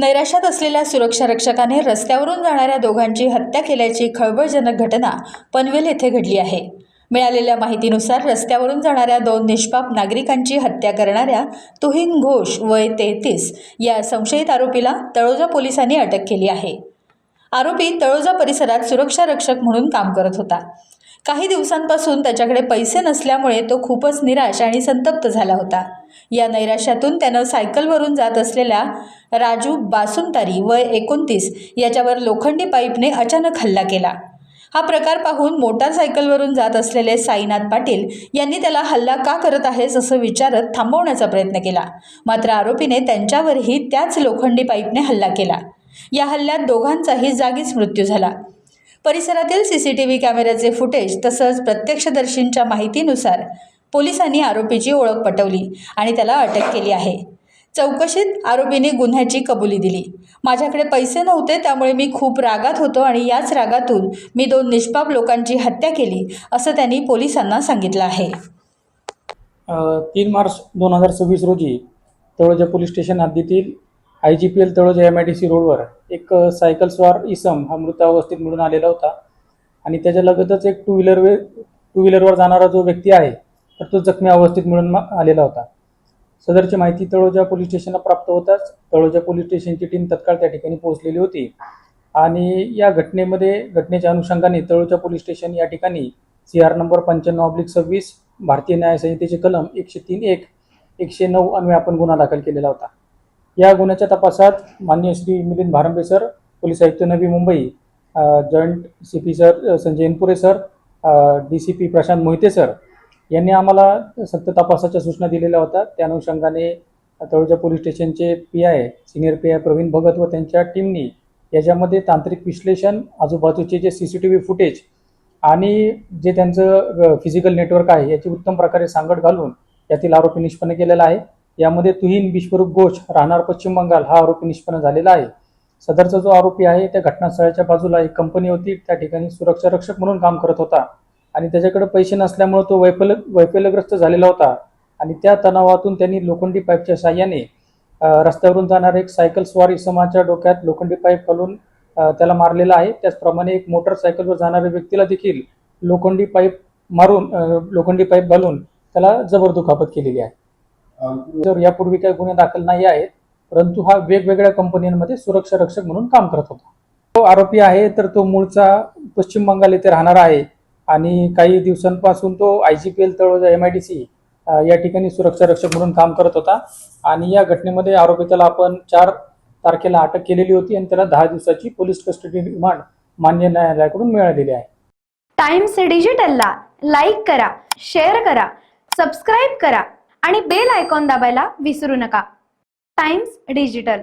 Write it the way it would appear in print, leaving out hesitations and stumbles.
नैराश्यात असलेल्या सुरक्षा रक्षकाने रस्त्यावरून जाणाऱ्या दोघांची हत्या केल्याची खळबळजनक घटना पनवेल येथे घडली आहे। मिळालेल्या माहितीनुसार रस्त्यावरून जाणाऱ्या दोन निष्पाप नागरिकांची हत्या करणाऱ्या तुहिन घोष वय 33 या संशयित आरोपीला तळोजा पोलिसांनी अटक केली आहे। आरोपी तळोजा परिसरात सुरक्षा रक्षक म्हणून काम करत होता। काही दिवसांपासून त्याच्याकडे पैसे नसल्यामुळे तो खूपच निराश आणि संतप्त झाला होता। या नैराश्यातून त्यानं सायकलवरून जात असलेल्या राजू बासुंतारी वय 29 याच्यावर लोखंडी पाईपने अचानक हल्ला केला। हा प्रकार पाहून मोटारसायकलवरून जात असलेले साईनाथ पाटील यांनी त्याला हल्ला का करत आहेस असं विचारत थांबवण्याचा प्रयत्न केला। मात्र आरोपीने त्यांच्यावरही त्याच लोखंडी पाईपने हल्ला केला। या हल्ल्यात दोघांचाही जागीच मृत्यू झाला। परिसरातील सीसीटीव्ही कॅमेऱ्याचे फुटेज तसंच प्रत्यक्षदर्शींच्या माहितीनुसार पोलिसांनी आरोपीची ओळख पटवली आणि त्याला अटक केली आहे। चौकशीत आरोपीने गुन्ह्याची कबुली दिली। माझ्याकडे पैसे नव्हते त्यामुळे मी खूप रागात होतो आणि याच रागातून मी दोन निष्पाप लोकांची हत्या केली असं त्यांनी पोलिसांना सांगितलं आहे। 3 मार्च 2026 रोजी तळोजा पोलीस स्टेशन हद्दीतील IGPL तळोजा MIDC रोडवर एक सायकल स्वार इसम हा मृत अवस्थेत मिळून आलेला होता आणि त्याच्या लगतच एक टू व्हीलरवर जाणारा जो व्यक्ती आहे तर तो जखमी अवस्थेत मिळून आलेला होता। सदरची माहिती तळोजा पोलीस स्टेशनला प्राप्त होताच तळोजा पोलीस स्टेशनची टीम तत्काळ त्या ठिकाणी पोहोचलेली होती आणि या घटनेच्या अनुषंगाने तळोजा पोलीस स्टेशन या ठिकाणी CR नंबर 95/26 भारतीय न्याय संहितेचे कलम 103(1) 109 अन्वये आपण गुन्हा दाखल केलेला होता। या गुन्ह्याच्या तपासात माननीय श्री मिलिंद भारंबे सर, पोलीस आयुक्त Navi Mumbai, joint CP sir Sanjay Inpure sir, DCP Prashant Mohite sir यांनी आम्हाला सक्त तपासाच्या सूचना दिलेल्या होत्या। त्या अनुषंगाने तळोजा पोलीस स्टेशनचे PI senior PI Praveen Bhagat व त्यांच्या टीमनी याच्यामध्ये तांत्रिक विश्लेषण, आजूबाजूचे जे CCTV फुटेज आणि जे त्यांचं फिजिकल नेटवर्क आहे याची उत्तम प्रकारे सांगड घालून यातील आरोपी निष्पन्न केलेला आहे। यामध्ये तुहिन विश्वरूप घोष राहणार पश्चिम बंगाल हा आरोपी निष्पन्न झालेला आहे। सदरचा जो आरोपी आहे त्या घटनास्थळाच्या बाजूला एक कंपनी होती, त्या ठिकाणी सुरक्षा रक्षक म्हणून काम करत होता आणि त्याच्याकडे पैसे नसल्यामुळे तो वैफल्यग्रस्त झालेला होता आणि त्या तणावातून त्यांनी लोखंडी पाईपच्या साहाय्याने रस्त्यावरून जाणाऱ्या एक सायकल स्वार इसमाच्या डोक्यात लोखंडी पाईप घालून त्याला मारलेला आहे। त्याचप्रमाणे एक मोटरसायकलवर जाणाऱ्या व्यक्तीला देखील लोखंडी पाईप घालून त्याला जबर दुखापत केलेली आहे। तर यापूर्वी काही गुन्हे दाखल नाही आहेत, परंतु हा वेगवेगळ्या कंपन्यांमध्ये सुरक्षा रक्षक म्हणून काम करत होता। तो आरोपी आहे तर तो मूळचा पश्चिम बंगाल येथे राहणारा आहे आणि काही दिवसांपासून तो IGPL तळोजा MIDC या ठिकाणी सुरक्षा रक्षक म्हणून काम करत होता आणि या घटनेमध्ये आरोपीला आपण 4 तारखेला अटक केलेली होती आणि त्याला 10 दिवसाची पोलीस कस्टडी रिमांड मान्य न्यायालयाकडून मिळालेली आहे। टाइम्स डिजिटलला लाईक करा, शेअर करा, सबस्क्राईब करा आणि बेल आयकॉन दाबायला विसरू नका। Times digital.